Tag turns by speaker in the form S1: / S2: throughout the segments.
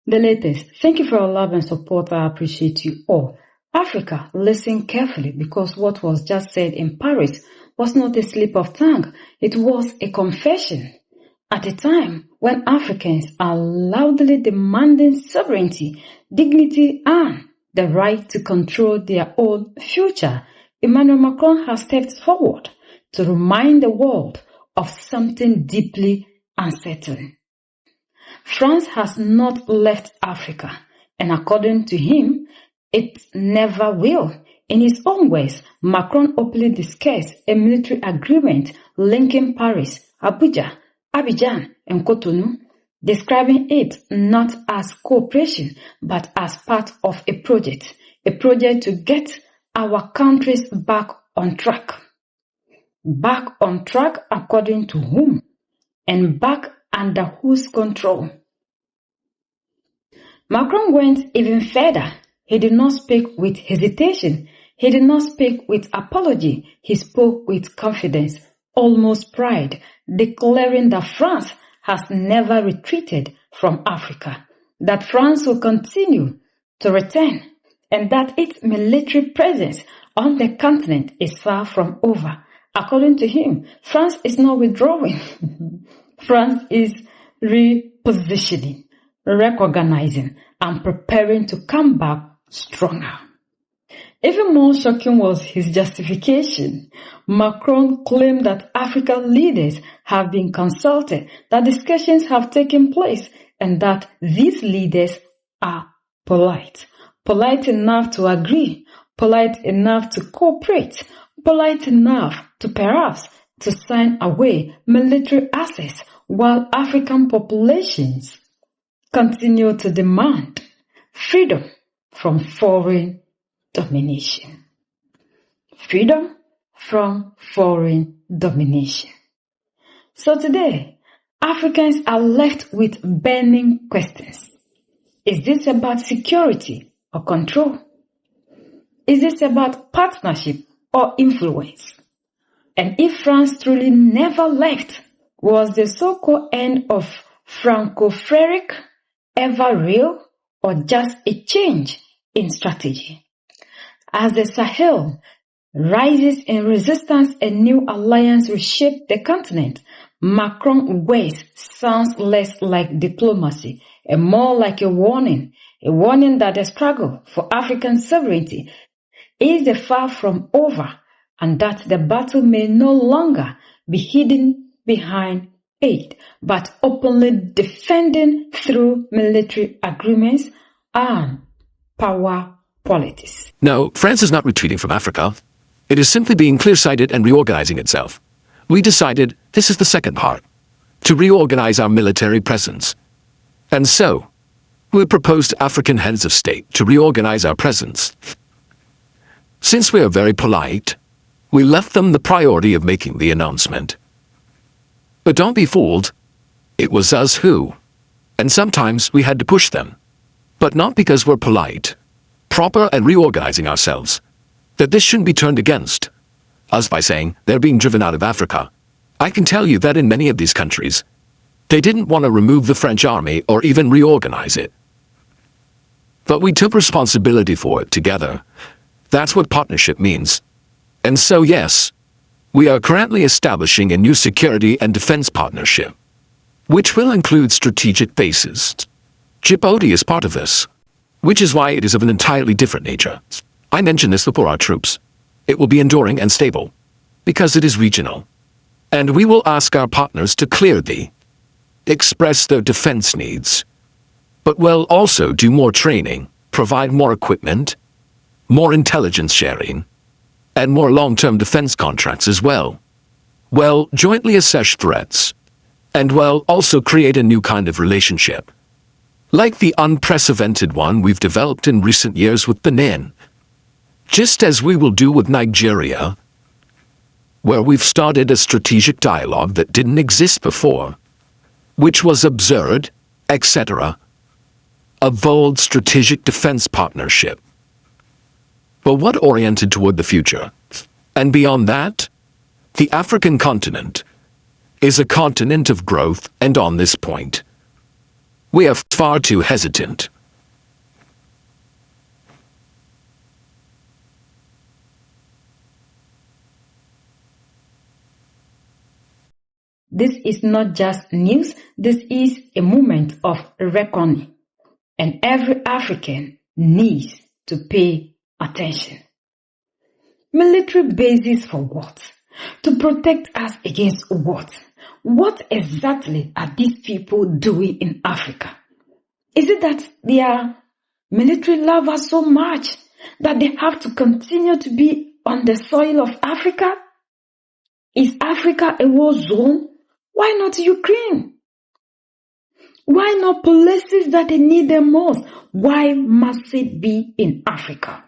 S1: The latest. Thank you for your love and support. I appreciate you all. Africa, listen carefully because what was just said in Paris was not a slip of tongue. It was a confession. At a time when Africans are loudly demanding sovereignty, dignity, and the right to control their own future, Emmanuel Macron has stepped forward to remind the world of something deeply unsettling. France has not left Africa, and according to him, it never will. In his own words, Macron openly discussed a military agreement linking Paris, Abuja, Abidjan, and Cotonou, describing it not as cooperation, but as part of a project to get our countries back on track. Back on track according to whom? And back under whose control? Macron went even further. He did not speak with hesitation. He did not speak with apology. He spoke with confidence, almost pride, declaring that France has never retreated from Africa, that France will continue to return, and that its military presence on the continent is far from over. According to him, France is not withdrawing. France is repositioning, reorganizing, and preparing to come back stronger. Even more shocking was his justification. Macron claimed that African leaders have been consulted, that discussions have taken place, and that these leaders are polite. Polite enough to agree, polite enough to cooperate, polite enough to perhaps to sign away military assets while African populations continue to demand freedom from foreign domination. Freedom from foreign domination. So today, Africans are left with burning questions. Is this about security or control? Is this about partnership or influence? And if France truly never left, was the so-called end of Franco-Frederick ever real or just a change in strategy? As the Sahel rises in resistance, a new alliance reshaped the continent. Macron's words sounds less like diplomacy and more like a warning that the struggle for African sovereignty is far from over, and that the battle may no longer be hidden behind aid, but openly defending through military agreements and power politics.
S2: No, France is not retreating from Africa. It is simply being clear-sighted and reorganizing itself. We decided, this is the second part, to reorganize our military presence. And so, we proposed to African heads of state to reorganize our presence. Since we are very polite, we left them the priority of making the announcement. But don't be fooled. It was us who. And sometimes we had to push them. But not because we're polite, proper and reorganizing ourselves. That this shouldn't be turned against us by saying they're being driven out of Africa. I can tell you that in many of these countries, they didn't want to remove the French army or even reorganize it. But we took responsibility for it together. That's what partnership means. And so yes, we are currently establishing a new security and defense partnership, which will include strategic bases. Djibouti is part of this, which is why it is of an entirely different nature. I mention this for our troops. It will be enduring and stable, because it is regional. And we will ask our partners to clearly express their defense needs, but will also do more training, provide more equipment, more intelligence sharing, and more long-term defense contracts as well. Well, jointly assess threats, and well, also create a new kind of relationship, like the unprecedented one we've developed in recent years with Benin, just as we will do with Nigeria, where we've started a strategic dialogue that didn't exist before, which was absurd, etc. A bold strategic defense partnership, but what oriented toward the future. And beyond that, the African continent is a continent of growth, and on this point, We are far too hesitant.
S1: This is not just news, this is a moment of reckoning. And every African needs to pay attention. Military bases for what? To protect us against what? What exactly are these people doing in Africa? Is it that they are military lovers so much that they have to continue to be on the soil of Africa? Is Africa a war zone? Why not Ukraine? Why not places that they need the most? Why must it be in Africa?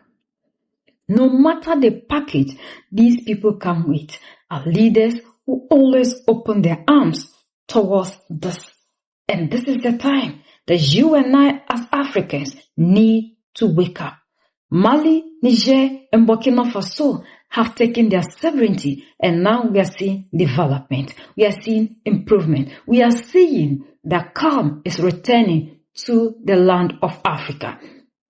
S1: No matter the package these people come with, are leaders who always open their arms towards this. And this is the time that you and I as Africans need to wake up. Mali, Niger, and Burkina Faso have taken their sovereignty, and now we are seeing development. We are seeing improvement. We are seeing that calm is returning to the land of Africa.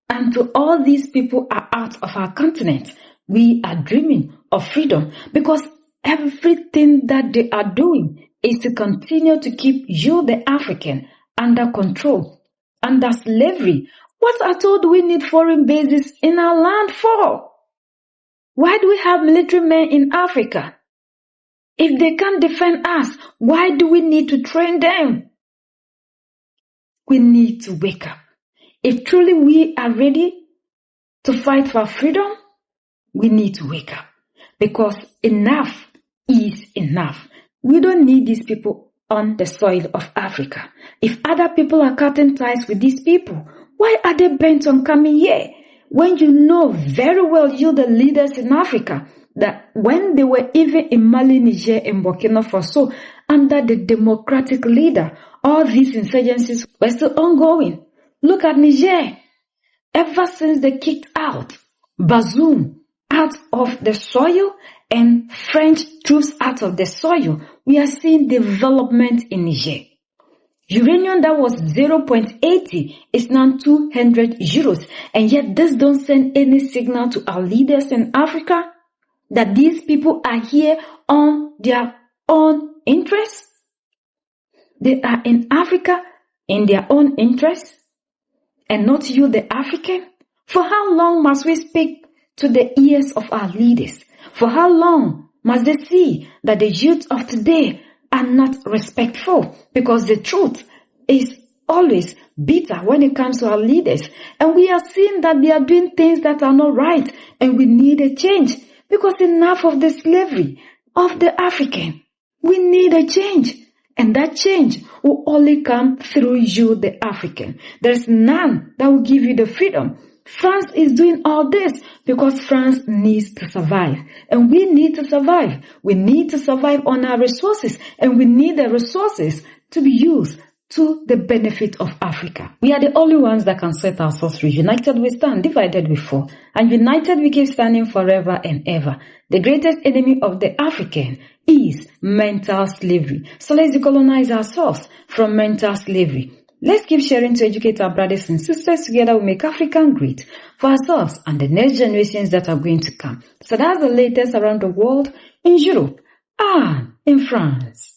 S1: And to all these people are out of our continent, we are dreaming of freedom, because everything that they are doing is to continue to keep you, the African, under control, under slavery. What at all do we need foreign bases in our land for? Why do we have military men in Africa? If they can't defend us, why do we need to train them? We need to wake up. If truly we are ready to fight for freedom, we need to wake up. Because enough is enough. We don't need these people on the soil of Africa. If other people are cutting ties with these people, why are they bent on coming here? When you know very well, you the leaders in Africa, that when they were even in Mali, Niger, and Burkina Faso, under the democratic leader, all these insurgencies were still ongoing. Look at Niger. Ever since they kicked out Bazoum out of the soil and French troops out of the soil, we are seeing development in Niger. Uranium that was 0.80 is now 200 euros. And yet this don't send any signal to our leaders in Africa that these people are here on their own interests. They are in Africa in their own interests and not you, the African. For how long must we speak to the ears of our leaders? For how long must they see that the youth of today are not respectful? Because the truth is always bitter when it comes to our leaders. And we are seeing that they are doing things that are not right. And we need a change. Because enough of the slavery of the African. We need a change. And that change will only come through you, the African. There's none that will give you the freedom. France is doing all this because France needs to survive. And we need to survive. We need to survive on our resources. And we need the resources to be used to the benefit of Africa. We are the only ones that can set ourselves free. United we stand, divided we fall. And united we keep standing forever and ever. The greatest enemy of the African is mental slavery. So let's decolonize ourselves from mental slavery. Let's keep sharing to educate our brothers and sisters. Together we make Africa great for ourselves and the next generations that are going to come. So that's the latest around the world, in Europe and in France.